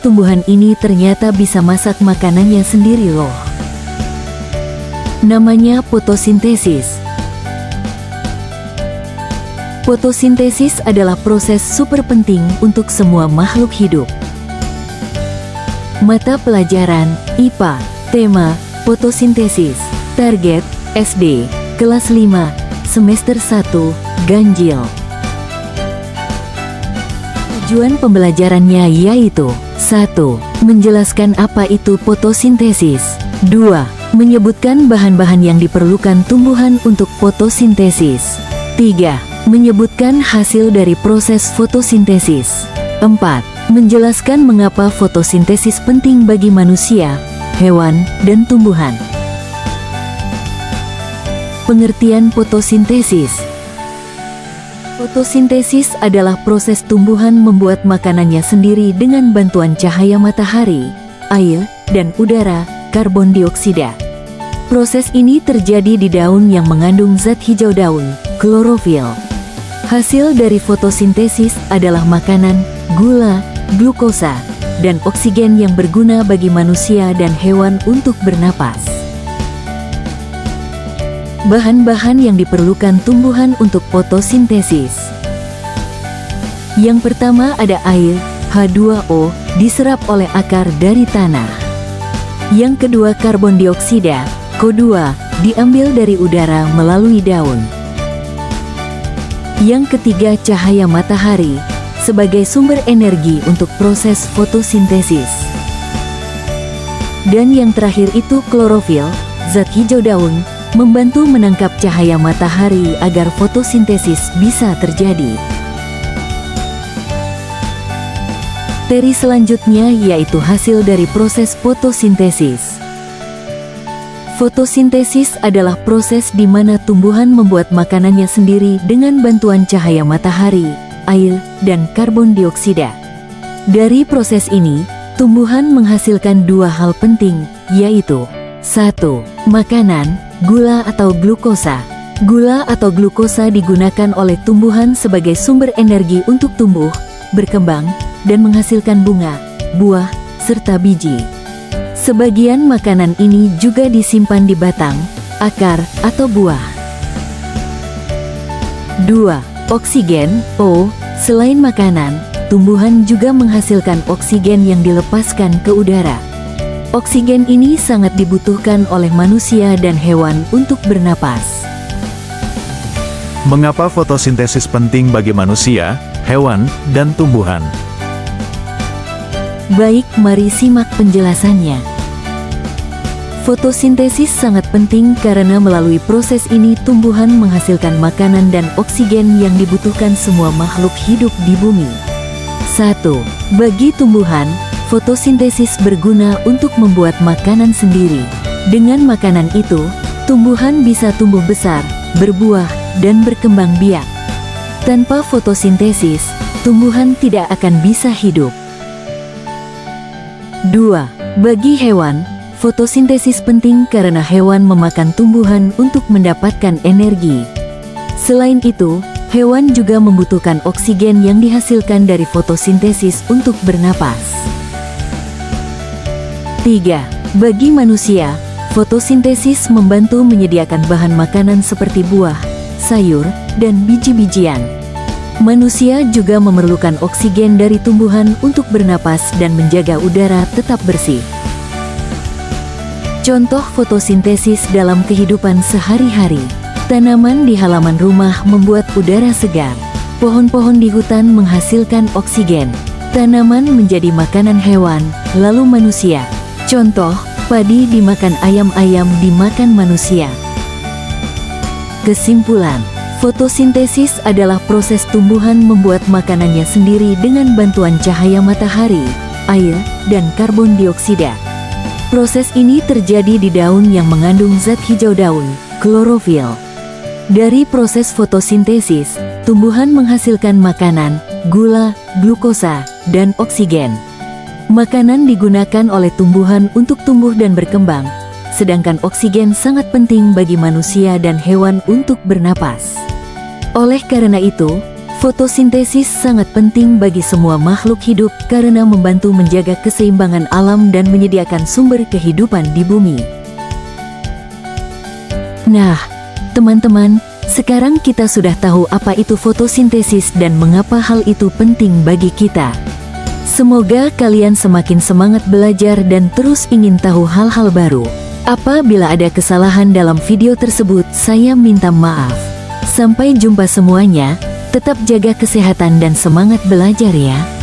tumbuhan ini ternyata bisa masak makanannya sendiri loh. Namanya fotosintesis. Fotosintesis adalah proses super penting untuk semua makhluk hidup. Mata pelajaran IPA, tema fotosintesis, target SD, kelas 5, semester 1, ganjil. Tujuan pembelajarannya yaitu 1. Menjelaskan apa itu fotosintesis. 2. Menyebutkan bahan-bahan yang diperlukan tumbuhan untuk fotosintesis. 3. Menyebutkan hasil dari proses fotosintesis. 4. Menjelaskan mengapa fotosintesis penting bagi manusia, hewan, dan tumbuhan. Pengertian fotosintesis. Fotosintesis adalah proses tumbuhan membuat makanannya sendiri dengan bantuan cahaya matahari, air, dan udara, karbon dioksida. Proses ini terjadi di daun yang mengandung zat hijau daun, klorofil. Hasil dari fotosintesis adalah makanan, gula, glukosa, dan oksigen yang berguna bagi manusia dan hewan untuk bernapas. Bahan-bahan yang diperlukan tumbuhan untuk fotosintesis. Yang pertama ada air, H2O, diserap oleh akar dari tanah. Yang kedua karbon dioksida, CO2, diambil dari udara melalui daun. Yang ketiga cahaya matahari, sebagai sumber energi untuk proses fotosintesis. Dan yang terakhir itu klorofil, zat hijau daun, membantu menangkap cahaya matahari agar fotosintesis bisa terjadi. Teori selanjutnya yaitu hasil dari proses fotosintesis. Fotosintesis adalah proses di mana tumbuhan membuat makanannya sendiri dengan bantuan cahaya matahari, air, dan karbon dioksida. Dari proses ini, tumbuhan menghasilkan dua hal penting, yaitu 1. Makanan, gula atau glukosa. Gula atau glukosa digunakan oleh tumbuhan sebagai sumber energi untuk tumbuh, berkembang, dan menghasilkan bunga, buah, serta biji. Sebagian makanan ini juga disimpan di batang, akar, atau buah. 2. Oksigen, O. Selain makanan, tumbuhan juga menghasilkan oksigen yang dilepaskan ke udara. Oksigen ini sangat dibutuhkan oleh manusia dan hewan untuk bernapas. Mengapa fotosintesis penting bagi manusia, hewan, dan tumbuhan? Baik, mari simak penjelasannya. Fotosintesis sangat penting karena melalui proses ini tumbuhan menghasilkan makanan dan oksigen yang dibutuhkan semua makhluk hidup di bumi. 1. Bagi tumbuhan, fotosintesis berguna untuk membuat makanan sendiri. Dengan makanan itu, tumbuhan bisa tumbuh besar, berbuah, dan berkembang biak. Tanpa fotosintesis, tumbuhan tidak akan bisa hidup. 2. Bagi hewan, fotosintesis penting karena hewan memakan tumbuhan untuk mendapatkan energi. Selain itu, hewan juga membutuhkan oksigen yang dihasilkan dari fotosintesis untuk bernapas. 3. Bagi manusia, fotosintesis membantu menyediakan bahan makanan seperti buah, sayur, dan biji-bijian. Manusia juga memerlukan oksigen dari tumbuhan untuk bernapas dan menjaga udara tetap bersih. Contoh fotosintesis dalam kehidupan sehari-hari. Tanaman di halaman rumah membuat udara segar. Pohon-pohon di hutan menghasilkan oksigen. Tanaman menjadi makanan hewan, lalu manusia. Contoh, padi dimakan ayam-ayam dimakan manusia. Kesimpulan, fotosintesis adalah proses tumbuhan membuat makanannya sendiri dengan bantuan cahaya matahari, air, dan karbon dioksida. Proses ini terjadi di daun yang mengandung zat hijau daun, klorofil. Dari proses fotosintesis, tumbuhan menghasilkan makanan, gula, glukosa, dan oksigen. Makanan digunakan oleh tumbuhan untuk tumbuh dan berkembang, sedangkan oksigen sangat penting bagi manusia dan hewan untuk bernapas. Oleh karena itu, Fotosintesis sangat penting bagi semua makhluk hidup karena membantu menjaga keseimbangan alam dan menyediakan sumber kehidupan di bumi. Nah, teman-teman, sekarang kita sudah tahu apa itu fotosintesis dan mengapa hal itu penting bagi kita. Semoga kalian semakin semangat belajar dan terus ingin tahu hal-hal baru. Apabila ada kesalahan dalam video tersebut, saya minta maaf. Sampai jumpa semuanya. Tetap jaga kesehatan dan semangat belajar ya.